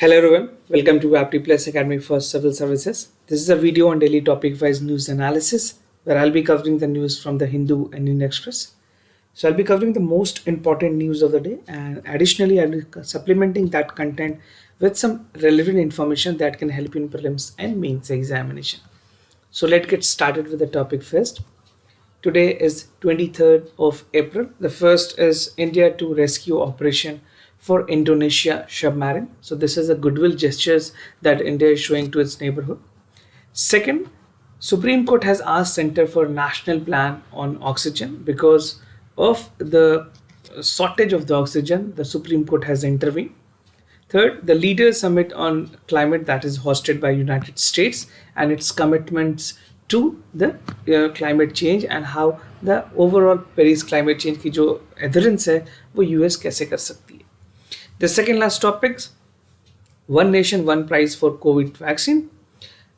Hello everyone, welcome to Apti Plus Academy for Civil Services. This is a video on daily topic-wise news analysis where I'll be covering the news from the Hindu and Indian Express. So I'll be covering the most important news of the day, and additionally I'll be supplementing that content with some relevant information that can help you in prelims and mains examination. So let's get started with the topic first. Today is 23rd of April. The first is India to rescue operation for Indonesia submarine. So this is a goodwill gestures that India is showing to its neighborhood. Second, Supreme Court has asked Center for National Plan on Oxygen because of the shortage of the oxygen. The Supreme Court has intervened. Third, the Leaders Summit on Climate that is hosted by United States and its commitments to the climate change and how the overall Paris climate change की जो adherence है वो US कैसे कर सकती है. The second last topics, one nation one price for COVID vaccine,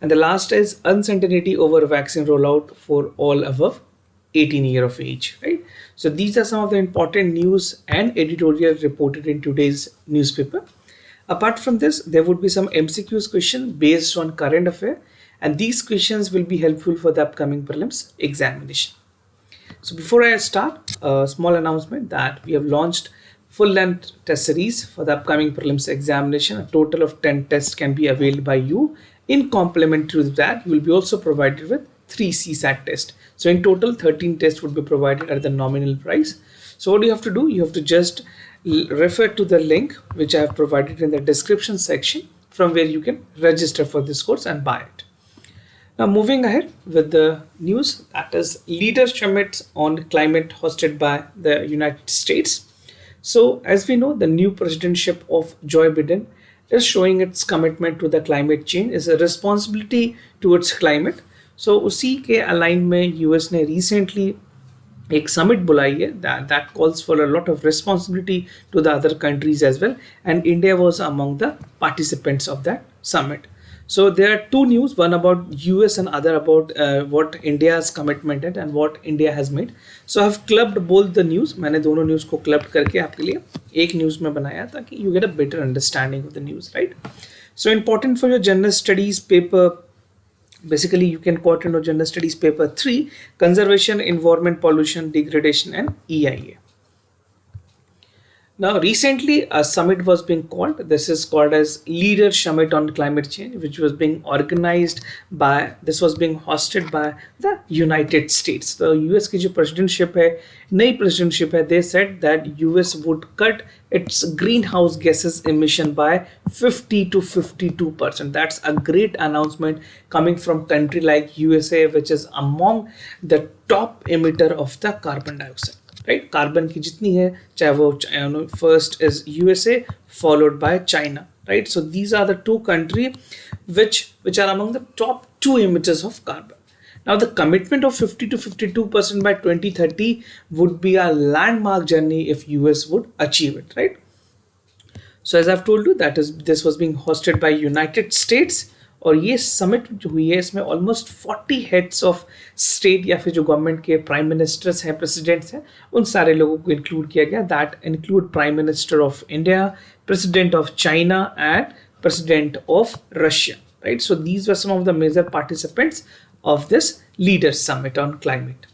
and the last is uncertainty over vaccine rollout for all above 18 year of age, right? So these are some of the important news and editorial reported in today's newspaper. Apart from this, there would be some MCQs question based on current affair, and these questions will be helpful for the upcoming prelims examination. So before I start, a small announcement that we have launched full-length test series for the upcoming prelims examination. A total of 10 tests can be availed by you. In complement to that, you will be also provided with 3 CSAT tests. So in total, 13 tests would be provided at the nominal price. So what do you have to do? You have to just refer to the link which I have provided in the description section from where you can register for this course and buy it. Now moving ahead with the news, that is Leaders Summit on Climate hosted by the United States. So as we know, the new presidency of Joe Biden is showing its commitment to the climate change, is a responsibility towards climate. So उसी के align में US ने recently एक summit बुलाई है that calls for a lot of responsibility to the other countries as well, and India was among the participants of that summit. So there are two news, one about US and other about what India's commitment is and what India has made. So I have clubbed both the news. मैंने दोनों news को clubbed करके आपके लिए एक news में बनाया ताकि you get a better understanding of the news, right? So important for your general studies paper. Basically, you can quote in your general studies paper 3, conservation, environment, pollution, degradation, and EIA. Now, recently a summit was being called. This is called as Leader Summit on Climate Change, which was being organized by, this was being hosted by the United States. The US की जो presidentship है, नई presidentship है, they said that US would cut its greenhouse gases emission by 50 to 52%. That's a great announcement coming from country like USA, which is among the top emitter of the carbon dioxide. Right carbon की जितनी है चाहे वो first is USA followed by China right so these are the two country which are among the top 2 emitters of carbon. Now the commitment of 50 to 52% by 2030 would be a landmark journey if US would achieve it, right? So as I've told you, this was being hosted by United States. और ये summit जो हुई है इसमें almost 40 heads of state या फिर जो government के प्राइम मिनिस्टर्स हैं, प्रेसिडेंट्स हैं, उन सारे लोगों को इंक्लूड किया गया. That include prime minister of India, president of China and president of Russia, right? So these were some of the major participants of this leaders summit on climate.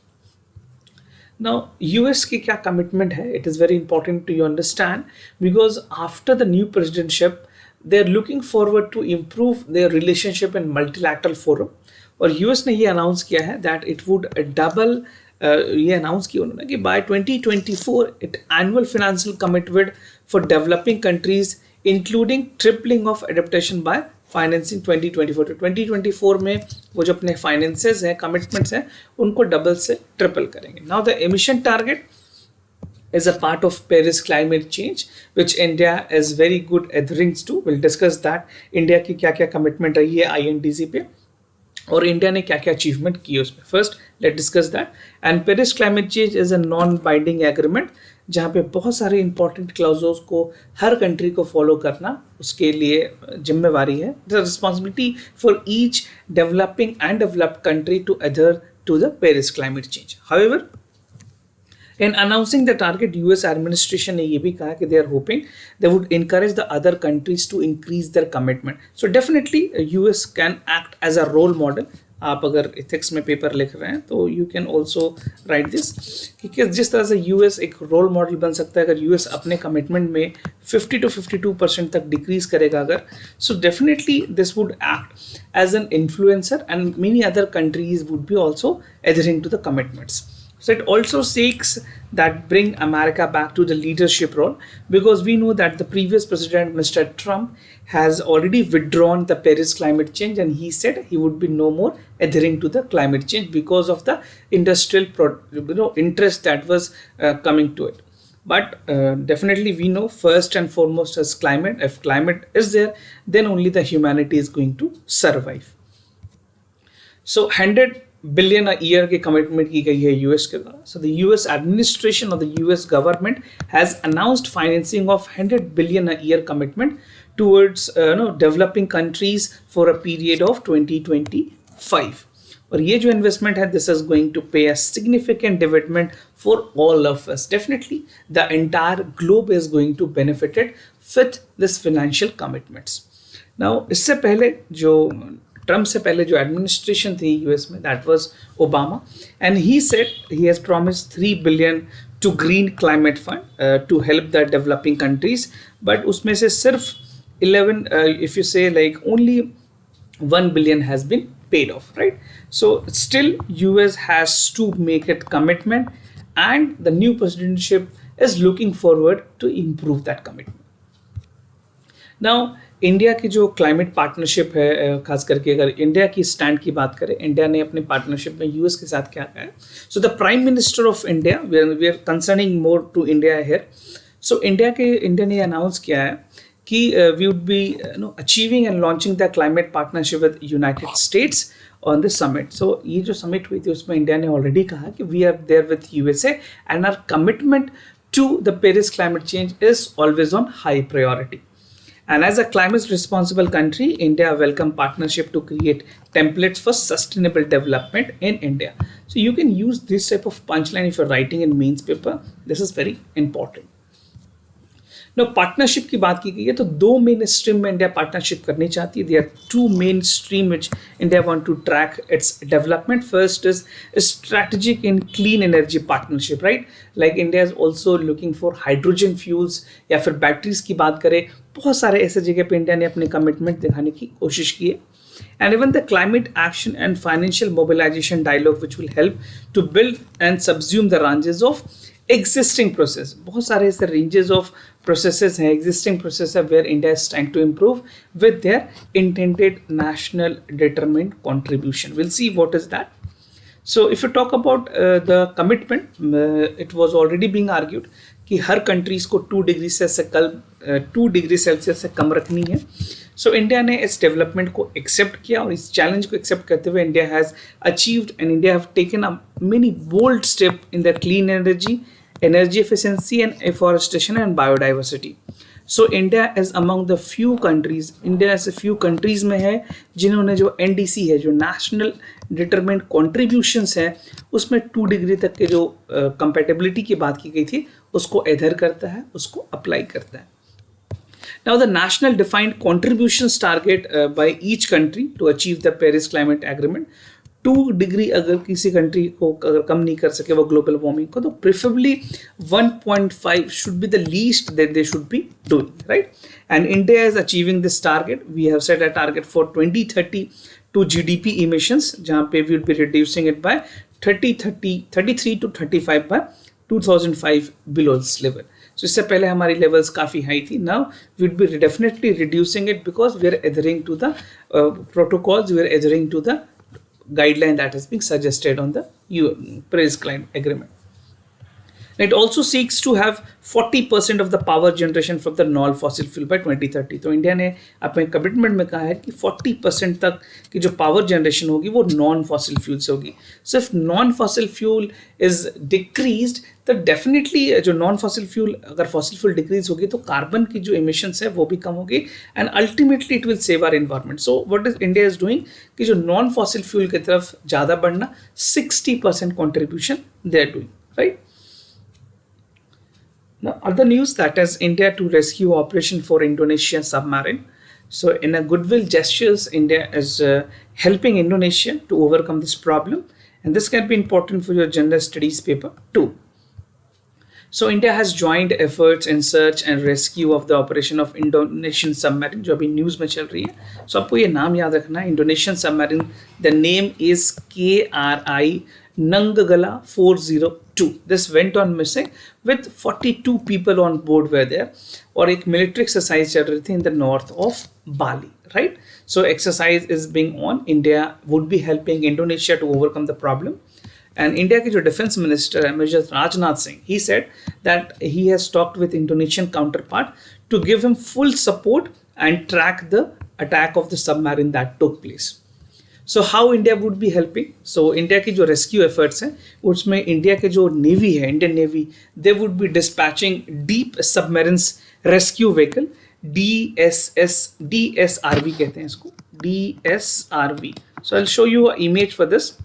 Now, US की क्या commitment है? It is very important to you understand because after the new presidentship, they're looking forward to improve their relationship in multilateral forum. और US ने ये announce किया है that it would double ये announce किया उन्होंने कि by 2024 it annual financial commitment for developing countries including tripling of adaptation by financing 2024 to 2024 में वो जो अपने finances हैं, commitments हैं, उनको डबल से ट्रिपल करेंगे. Now the emission target is a part of Paris climate change, which India is very good adhering to. We'll discuss that. India की क्या क्या commitment रही है INDC पे और इंडिया ने क्या क्या अचीवमेंट किए उसमें. First let discuss that. And Paris climate change is a non binding agreement जहाँ पे बहुत सारे इंपॉर्टेंट क्लाउजेस को हर कंट्री को फॉलो करना उसके लिए जिम्मेवारी है. The responsibility for each developing and developed country to adhere to the Paris climate change. However, In announcing the target, US administration ने ये भी कहा कि they are hoping they would encourage the other countries to increase their commitment. So definitely US can act as a role model. आप अगर ethics में paper लिख रहे हैं तो you can also right this कि जिस तरह से यूएस एक रोल मॉडल बन सकता है अगर यूएस अपने कमिटमेंट में 50 to 52% तक डिक्रीज करेगा अगर so definitely this would act as an influencer and many other countries would be also adhering to the commitments. So it also seeks that bring America back to the leadership role because we know that the previous president, Mr. Trump, has already withdrawn the Paris climate change and he said he would be no more adhering to the climate change because of the industrial interest that was coming to it. But definitely we know first and foremost as climate, if climate is there, then only the humanity is going to survive. So 100 billion a year की commitment की गई है US के द्वारा. So the US administration और the US government has announced financing of 100 billion a year commitment towards developing countries for a period of 2025. और ये जो इन्वेस्टमेंट है this is going to pay a significant dividend for all of us. Definitely the entire globe is going to benefited with this financial commitments. Now इससे पहले जो Trump से पहले जो एडमिनिस्ट्रेशन थी यूएस में that was Obama and he said he has promised 3 billion to green climate fund to help the developing countries. But उसमें से सिर्फ 11 if you say like only 1 billion has been paid off, right? So still US has to make it commitment and the new presidency is looking forward to improve that commitment. Now India की जो climate partnership है खास करके अगर India की stand की बात करें इंडिया ने अपने पार्टनरशिप में यूएस के साथ क्या कहा है. So the prime minister of India we are concerning more to India here. So India ने अनाउंस किया है कि we would be achieving and launching the climate partnership with United States on the summit. So ये जो summit हुई थी उसमें India ने ऑलरेडी कहा कि we are there with USA and our commitment to the Paris climate change is always on high priority. And as a climate responsible country, India welcome partnership to create templates for sustainable development in India. So you can use this type of punchline if you're writing in mains paper. This is very important. Now partnership की बात की गई है तो दो main stream में India partnership करनी चाहती है. There are two main stream which India want to track its development. First is strategic in clean energy partnership, right? Like India is also looking for hydrogen fuels या फिर batteries की बात करें. बहुत सारे ऐसे जगह पे इंडिया ने अपने कमिटमेंट दिखाने की कोशिश की है. And even the climate action and financial mobilization dialogue which will help to build and subsume the ranges of existing process. बहुत सारे ऐसे ranges of processes हैं, existing process है where India is trying to improve with their intended national determined contribution. We'll see what is that. So if you talk about the commitment, it was already being argued कि हर countries को 2 degree Celsius से कम रखनी है. सो India ने इस development को accept किया और इस चैलेंज को एक्सेप्ट करते हुए India has achieved and India have taken a many bold step in the clean energy efficiency and afforestation and biodiversity. So India is among the few countries, India ऐसे few countries में है जिन्होंने जो NDC है, जो national determined contributions है, उसमें 2 degree तक के जो कंपेटेबिलिटी की बात की गई थी उसको एडर करता है, उसको अप्लाई करता है. Now the national defined contributions target by each country to achieve the Paris Climate Agreement. 2 degree अगर किसी कंट्री को अगर कम नहीं कर सके वो ग्लोबल वार्मिंग को, तो preferably 1.5 should be the least that they should be doing, right? And India is achieving this target. We have set a target for 2030 to GDP emissions, जहाँ पे we will be reducing it by 33 to 35 by 2005 below this level. So इससे पहले हमारी levels काफ़ी high थी. Now we would be definitely reducing it because we are adhering to the protocols, we are adhering to the guideline that is being suggested on the Paris Climate Agreement. It also seeks to have 40% of the power generation from the non-fossil fuel by 2030. तो India ने अपने commitment में कहा है कि 40% तक की जो पावर जनरेशन होगी वो नॉन फॉसिल फ्यूल से होगी. So if non fossil fuel is decreased तो डेफिनेटली जो नॉन फॉसिल फ्यूल, अगर फॉसिल फ्यूल डिक्रीज होगी तो कार्बन की जो इमिशंस है वो भी कम होगी and ultimately it will save our environment. So what is India is doing कि जो नॉन फॉसिल फ्यूल की तरफ ज़्यादा बढ़ना, 60% contribution they are doing, right? Now, other news, that is India to rescue operation for Indonesia submarine. So, in a goodwill gestures, India is helping Indonesia to overcome this problem, and this can be important for your general studies paper too. So India has joined efforts in search and rescue of the operation of Indonesian submarine जो अभी news में चल रही है. So आपको ये नाम याद रखना है, Indonesian submarine. The name is KRI Nanggala 402. This went on missing with 42 people on board were there. और एक military exercise चल रही थी in the north of Bali, right? So exercise is being on. India would be helping Indonesia to overcome the problem. And India के जो defence minister है major Rajnath Singh, he said that he has talked with Indonesian counterpart to give him full support and track the attack of the submarine that took place. So how India would be helping? So India की जो rescue efforts हैं उसमें India के जो navy है, Indian navy, they would be dispatching deep submarines rescue vehicle DSRV कहते हैं इसको, DSRV. So I'll show you an image for this.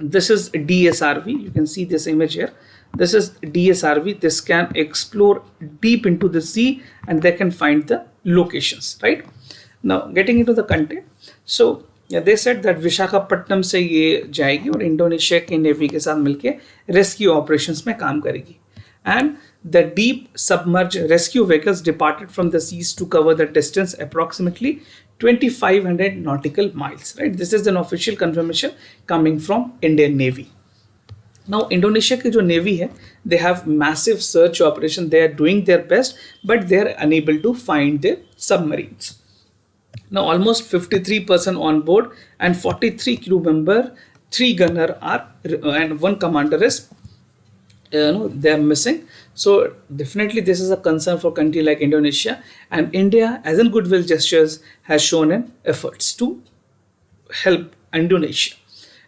This is DSRV. You can see this image here. This is DSRV. This can explore deep into the sea and they can find the locations, right? Now, getting into the content. So, yeah, they said that Visakhapatnam से ये जाएगी और Indonesia के navy के साथ मिलके rescue operations में काम करेगी. And the deep submerged rescue vehicles departed from the seas to cover the distance approximately 2500 nautical miles, right? This is an official confirmation coming from Indian Navy. Now Indonesia की जो Navy है, they have massive search operation. They are doing their best, but they are unable to find their submarines. Now almost 53% on board and 43 crew member, 3 gunner are and 1 commander is they are missing. So definitely this is a concern for country like Indonesia, and India as in goodwill gestures has shown an efforts to help Indonesia.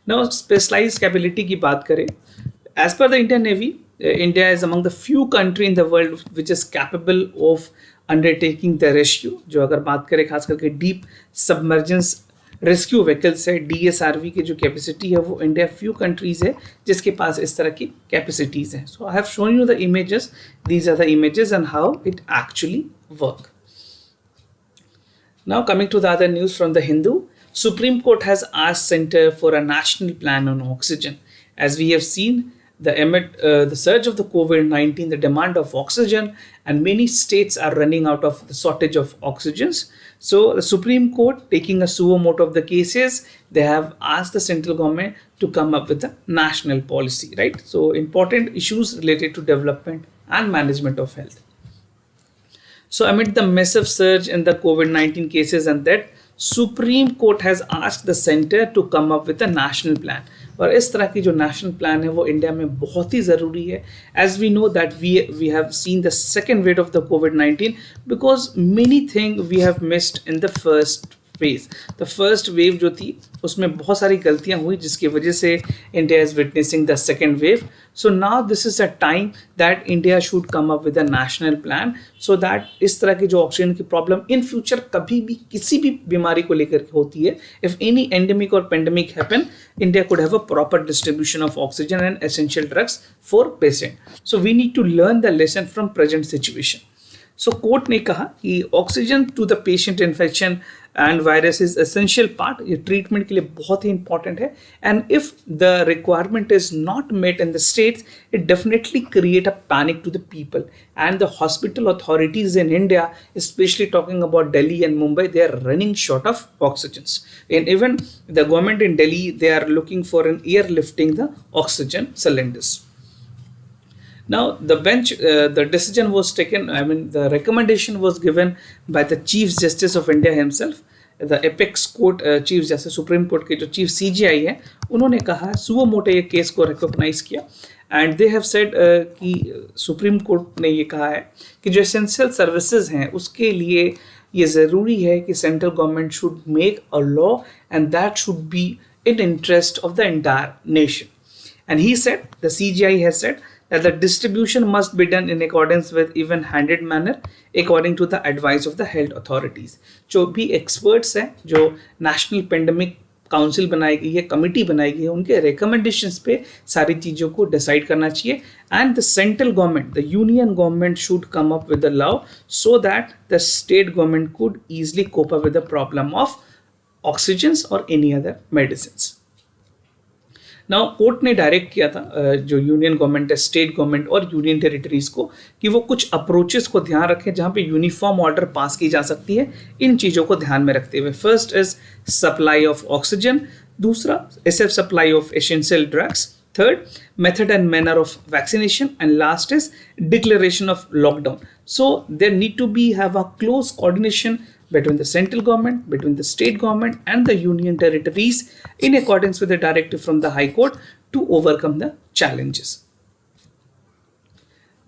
Now specialized capability की बात करें, as per the Indian Navy, India is among the few country in the world which is capable of undertaking the rescue. जो अगर बात करें खास करके deep submergence rescue vehicles है, DSRV की जो कैपेसिटी है वो इंडिया फ्यू कंट्रीज है जिसके पास इस तरह की कैपेसिटीज हैं. So I have shown you the images. These are the images and how it actually work. Now coming to the other news from the Hindu, Supreme Court has asked Center for a national plan on oxygen. As we have seen, the surge of the COVID-19, the demand of oxygen, and many states are running out of the shortage of oxygens. So the Supreme Court, taking a suo motu of the cases, they have asked the central government to come up with a national policy, right? So important issues related to development and management of health. So amid the massive surge in the COVID-19 cases and that, Supreme Court has asked the center to come up with a national plan. और इस तरह की जो national plan है वो India में बहुत ही ज़रूरी है. As we know that we have seen the second wave of the कोविड-19 because many thing we have missed in the first phase. The first wave जो थी उसमें बहुत सारी गलतियां हुई जिसकी वजह से India is witnessing the second wave. So now this is a time that India should come up with a national plan so that इस तरह की जो ऑक्सीजन की प्रॉब्लम इन फ्यूचर कभी भी किसी भी बीमारी को लेकर होती है, इफ एनी एंडेमिक और pandemic happen, India could have a proper distribution of oxygen and essential drugs for patient. So we need to learn the lesson from present situation. So court ने कहा कि oxygen to the patient infection and virus is essential part, ये treatment के लिए बहुत ही important है. And if the requirement is not met in the states, it definitely create a panic to the people. And the hospital authorities in India, especially talking about Delhi and Mumbai, they are running short of oxygens. And even the government in Delhi, they are looking for an airlifting the oxygen cylinders. Now the decision was taken, I mean the recommendation was given by the Chief Justice of India himself. The apex court Chief Justice, Supreme Court के जो Chief CJI है, उन्होंने कहा suo मोटे ये case को recognise किया. And they have said कि सुप्रीम कोर्ट ने ये कहा है कि जो एसेंशियल सर्विसेज हैं उसके लिए ये ज़रूरी है कि central government should make a law and that should be in interest of the entire nation. And he said, the CJI has said that the distribution must be done in accordance with even-handed manner according to the advice of the health authorities. जो भी experts हैं जो national pandemic council बनाई गई है, committee बनाई गई है, उनके रिकमेंडेशंस पे सारी चीज़ों को डिसाइड करना चाहिए. And the central government, the union government should come up with the law so that the state government could easily cope up with the problem of oxygens और any other medicine. Now court ने direct किया था जो union government है, state government और union territories को, कि वो कुछ अप्रोचेस को ध्यान रखें जहां पे यूनिफॉर्म ऑर्डर पास की जा सकती है इन चीज़ों को ध्यान में रखते हुए. First is supply of oxygen, दूसरा is supply of essential drugs, third method and manner of vaccination, and last is declaration of lockdown. So there need to be have a close coordination between the central government, between the state government and the union territories in accordance with the directive from the high court to overcome the challenges.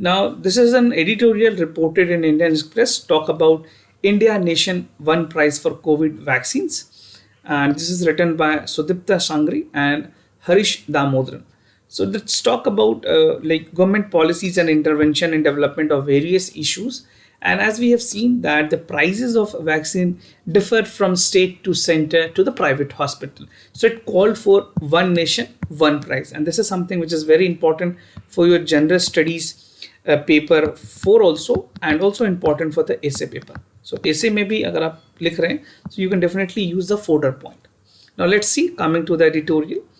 Now this is an editorial reported in Indian Express talk about India nation one prize for COVID vaccines, and this is written by Sudipta Sangri and Harish Damodaran. So let's talk about like government policies and intervention in development of various issues. And as we have seen that the prices of vaccine differ from state to center to the private hospital. So it called for one nation, one price. And this is something which is very important for your general studies paper 4 also, and also important for the essay paper. So essay में भी अगर आप लिख रहे हैं, so you can definitely use the fodder point. Now let's see, coming to the editorial.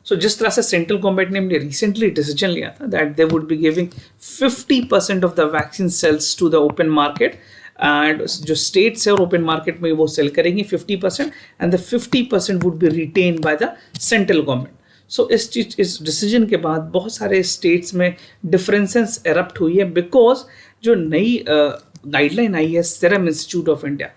So जिस तरह से सेंट्रल गवर्नमेंट ने रिसेंटली डिसीजन लिया था that they would be giving 50% of the vaccine sales to the open market, and जो states है और open market में वो सेल करेंगे 50%, and the 50% would be retain by the central government. So इस डिसीजन के बाद बहुत सारे स्टेट्स में डिफरेंसेस एरप्ट हुई है, बिकॉज जो नई गाइडलाइन आई है serum institute of India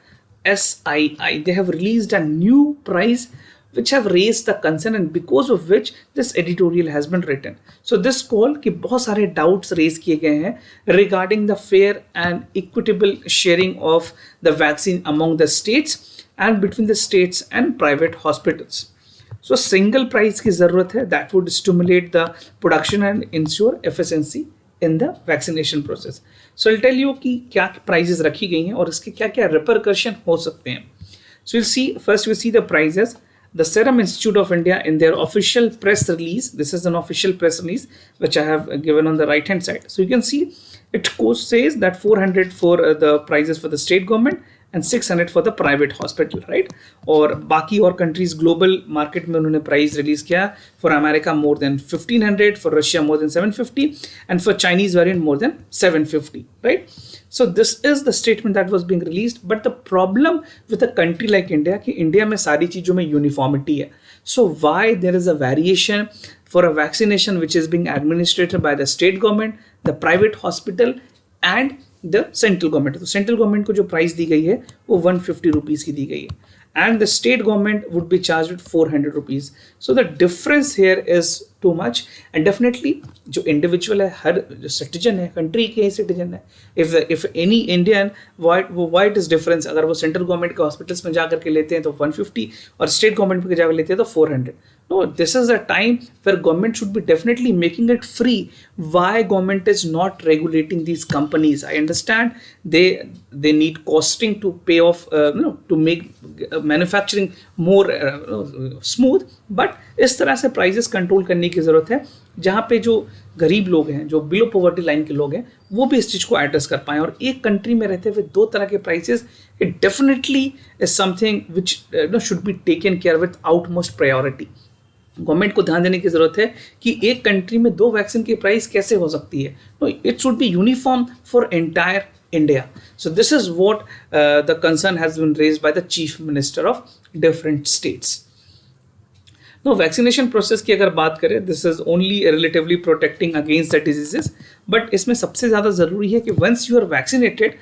SII, they have released a new price which have raised the concern, and because of which this editorial has been written. So this call कि बहुत सारे doubts raise किए गए हैं regarding the fair and equitable sharing of the vaccine among the states and between the states and private hospitals. So single price की ज़रूरत है, that would stimulate the production and ensure efficiency in the vaccination process. So I'll tell you कि क्या prices रखी गई हैं और इसके क्या क्या repercussion हो सकते हैं. So we'll see, first we'll see the prices. The Serum Institute of India, in their official press release, this is an official press release which I have given on the right hand side. So you can see it says that 400 for the prices for the state government and 600 for the private hospital, right? और बाकी और countries global market में उन्होंने price release किया. For America more than 1500, for Russia more than 750, and for Chinese variant more than 750, right? So this is the statement that was being released. But the problem with a country like India कि India में सारी चीज़ों में uniformity है. So why there is a variation for a vaccination which is being administered by the state government, the private hospital and the central government. तो central government को जो price दी गई है वो 150 rupees की दी गई है, and the state government would be charged with 400 rupees. So the difference here is too much, and definitely जो individual है, हर जो citizen है, country के citizen है, if any Indian, why it is difference, अगर वो central government के hospitals में जा करके लेते हैं तो 150 और state government पे जाकर लेते हैं तो 400. No, this is a time where government should be definitely making it free. Why government is not regulating these companies? I understand they need costing to pay off, to make manufacturing more smooth. But इस तरह से prices control करने की ज़रूरत है जहाँ पे जो गरीब लोग हैं, जो बिलो पॉवर्टी लाइन के लोग हैं, वो भी इस चीज़ को एड्रेस कर पाएँ. और एक कंट्री में रहते हुए दो तरह के prices, it definitely is something which should be taken care with outmost priority. Government को ध्यान देने की ज़रूरत है कि एक कंट्री में दो वैक्सीन की प्राइस कैसे हो सकती है. It should be uniform for entire India. So this is what the concern has been raised by the chief minister of different states. Now vaccination process की अगर बात करें, this is only relatively protecting against the diseases, but इसमें सबसे ज़्यादा ज़रूरी है कि once you are vaccinated,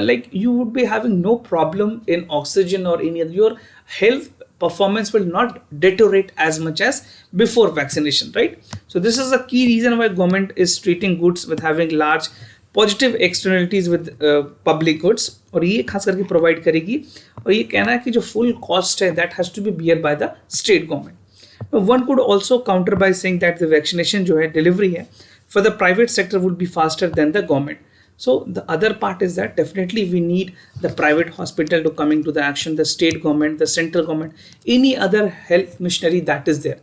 like you would be having no problem in oxygen or any other, your health performance will not deteriorate as much as before vaccination, right? So this is a key reason why government is treating goods with having large positive externalities with public goods, और ये खास करके provide करेगी. और ये कहना है कि जो फुल कॉस्ट है that has to be bear by the state government. One could also counter by saying that the vaccination जो है डिलीवरी है for the private sector would be faster than the government. So the other part is that definitely we need the private hospital to coming to the action, the state government, the central government, any other health machinery that is there,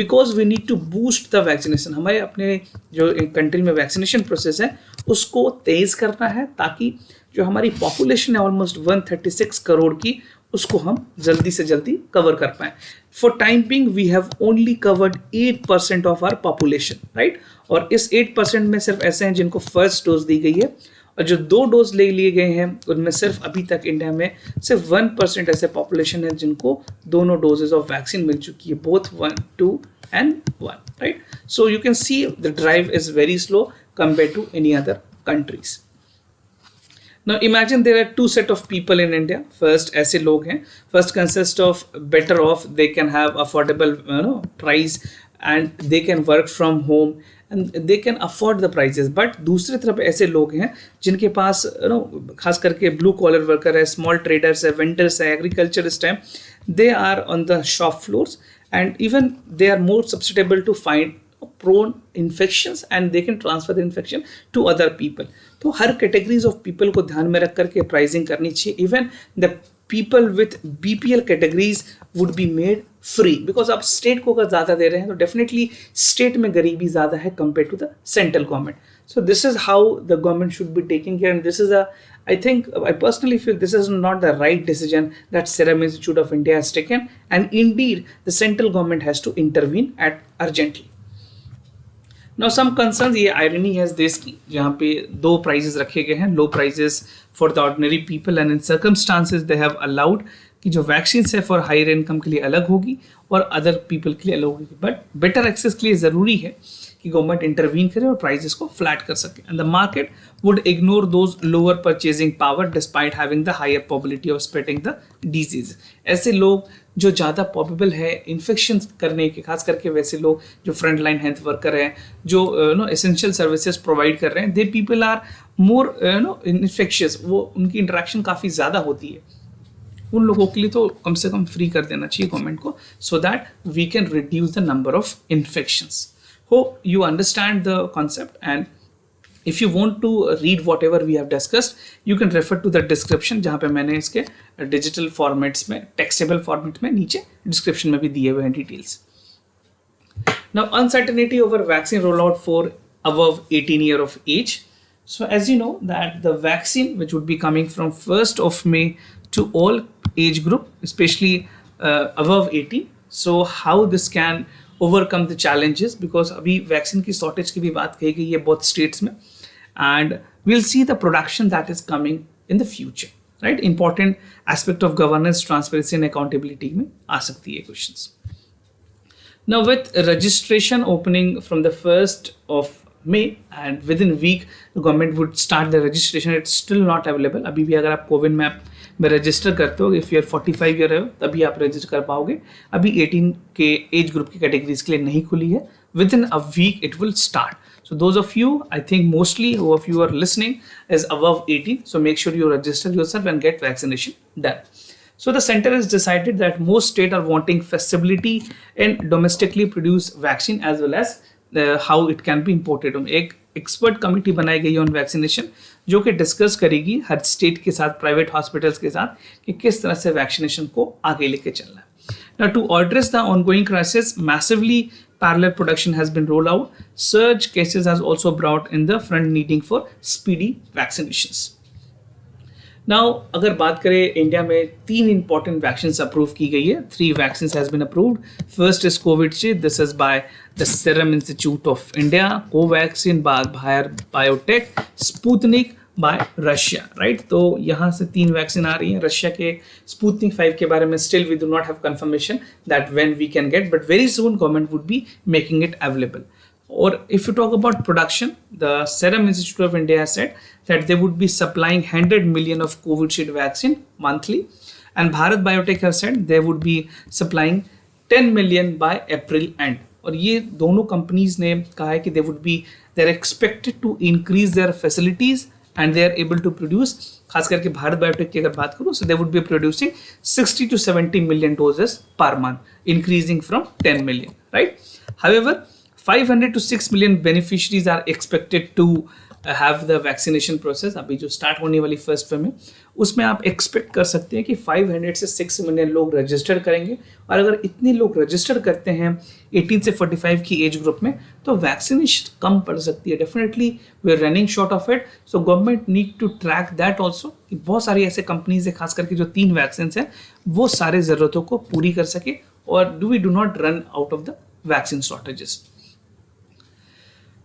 because we need to boost the vaccination. हमारे अपने जो country में vaccination process है उसको तेज करना है, ताकि जो हमारी पॉपुलेशन है ऑलमोस्ट 136 करोड़ की, उसको हम जल्दी से जल्दी कवर कर पाए. For time being we have only covered 8% of our population, right. और इस 8% में सिर्फ ऐसे हैं जिनको फर्स्ट डोज दी गई है, और जो 2 डोज ले लिए गए हैं उनमें सिर्फ अभी तक इंडिया में सिर्फ 1% ऐसे पॉपुलेशन है जिनको दोनों डोजेज ऑफ वैक्सीन मिल चुकी है, both 1, 2 and 1, right. So you can see the drive is very slow compared to any other countries. Now imagine there are two set of people in India. First ऐसे लोग हैं, first consist of better off, they can have affordable price and they can work from home and they can afford the prices. But दूसरी तरफ ऐसे लोग हैं जिनके पास खास करके blue collar worker है, small traders है, vendors है, agriculturist है, they are on the shop floors and even they are more susceptible to find prone infections and they can transfer the infection to other people. तो हर categories of people को ध्यान में रख करके pricing करनी चाहिए. Even the people with BPL categories would be made free, because आप state को अगर ज़्यादा दे रहे हैं तो definitely state में गरीबी ज़्यादा है compared to the central government. So this is how the government should be taking care, and this is I think I personally feel this is not the right decision that Serum Institute of India has taken, and indeed the central government has to intervene urgently. Now some concerns, ये irony है देश की, जहाँ पे 2 prices रखे गए हैं, low prices for the ordinary people and in circumstances they have allowed कि जो वैक्सीन है फॉर हायर इनकम के लिए अलग होगी और अदर पीपल के लिए अलग होगी. बट बेटर एक्सेस के लिए ज़रूरी है कि गवर्नमेंट इंटरवीन करे और प्राइसेस को फ्लैट कर सके, and the market would ignore those lower purchasing power despite having the higher probability of spreading the disease. ऐसे लोग जो ज़्यादा पॉसिबल है इन्फेक्शन करने के, खास करके वैसे लोग जो फ्रंट लाइन हेल्थ वर्कर हैं, जो एसेंशियल सर्विसेज प्रोवाइड कर रहे हैं, they people are more infectious, वो उनकी इंटरेक्शन काफ़ी ज़्यादा होती है. उन लोगों के लिए तो कम से कम फ्री कर देना चाहिए गवर्नमेंट को, so that we can reduce the number of infections. Hope you understand the concept, and if you want to read whatever we have discussed, you can refer to the description जहाँ पे मैंने इसके digital formats में, textable format में नीचे description में भी दिए हुए हैं details. Now uncertainty over vaccine rollout for above 18 year of age. So as you know that the vaccine which would be coming from 1st of May to all age group, especially above 18. So how this can overcome the challenges, because अभी vaccine की shortage की भी बात कही गई है बहुत states में, and we'll see the production that is coming in the future, right? Important aspect of governance, transparency and accountability में आ सकती है questions. Now with registration opening from the 1st of May and within week the government would start the registration. It's still not available. अभी भी अगर आप CoWIN map में register करते हो, इफ़ यू आर 45 ईयर है तभी आप रजिस्टर कर पाओगे. अभी 18 के एज ग्रुप की कैटेगरीज के लिए नहीं खुली है. Within a week it will start. So those of you, I think mostly who of you are listening is above 18. So make sure you register yourself and get vaccination done. So the center has decided that most states are wanting flexibility in domestically produced vaccine as well as how it can be imported. एक expert committee बनाई गई है on vaccination, जो कि discuss करेगी हर state के साथ, private hospitals के साथ, कि किस तरह से वैक्सीनेशन को आगे लेके चलना है. Now to address the ongoing crisis, massively parallel production has been rolled out. Surge cases has also brought in the front needing for speedy vaccinations. Now अगर बात करें इंडिया में 3 important vaccines अप्रूव की गई है. 3 vaccines has been approved. First is Covishield. This is by the Serum Institute of India. Covaxin by Bharat Biotech. Sputnik by Russia, right? तो यहाँ से 3 वैक्सीन आ रही हैं. रशिया के Sputnik 5 के बारे में still we do not have confirmation that when we can get, but very soon government would be making it available. Or if you talk about production, the Serum Institute of India has said that they would be supplying 100 million of Covishield vaccine monthly, and Bharat Biotech has said they would be supplying 10 million by April end. और ये दोनों companies ने कहा है कि they are expected to increase their facilities and they are able to produce, खास करके Bharat biotech की अगर बात करूँ, so they would be producing 60 to 70 million doses per month, increasing from 10 million, right? However, 500 to 6 million beneficiaries are expected to have the vaccination process, अभी जो start होने वाली फर्स्ट वेव में, उसमें आप एक्सपेक्ट कर सकते हैं कि 500 से 6 मिलियन लोग रजिस्टर करेंगे। और अगर इतने लोग रजिस्टर करते हैं 18 से 45 की एज ग्रुप में, तो वैक्सीनेशन कम पड़ सकती है। Definitely we are running short of it, so government need to track that also कि बहुत सारी ऐसे कंपनीज है, खास करके जो 3 वैक्सीन हैं, वो सारे ज़रूरतों को पूरी कर सके और do not run out of the vaccine shortages.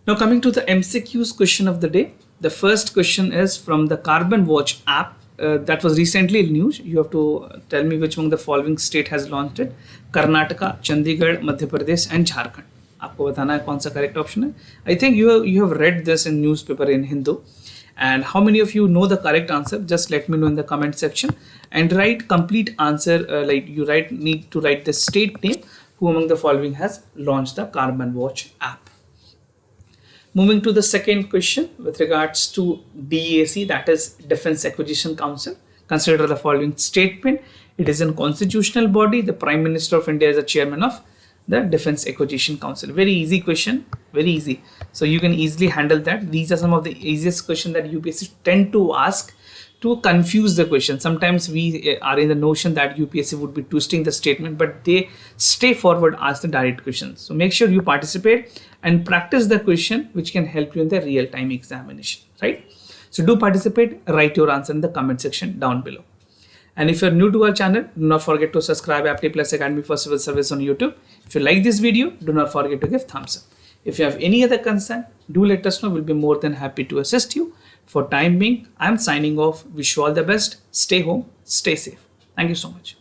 Now coming to the MCQs question of the day, the first question is from the Carbon Watch app that was recently in news. You have to tell me which among the following state has launched it: Karnataka, Chandigarh, Madhya Pradesh, and Jharkhand. आपको बताना है कौन सा correct option है। I think you have read this in newspaper in Hindu. And how many of you know the correct answer? Just let me know in the comment section and write complete answer. Like you need to write the state name who among the following has launched the Carbon Watch app. Moving to the second question with regards to DAC, that is Defense Acquisition Council. Consider the following statement. It is a constitutional body. The Prime Minister of India is the chairman of the Defense Acquisition Council. Very easy question, very easy. So you can easily handle that. These are some of the easiest questions that UPSC tend to ask to confuse the question. Sometimes we are in the notion that UPSC would be twisting the statement, but they stay forward, ask the direct questions. So make sure you participate and practice the question, which can help you in the real-time examination, right? So do participate, write your answer in the comment section down below. And if you're new to our channel, do not forget to subscribe Aptly Plus Academy for Civil Service on YouTube. If you like this video, do not forget to give thumbs up. If you have any other concern, do let us know. We'll be more than happy to assist you. For time being, I'm signing off. Wish you all the best. Stay home, stay safe. Thank you so much.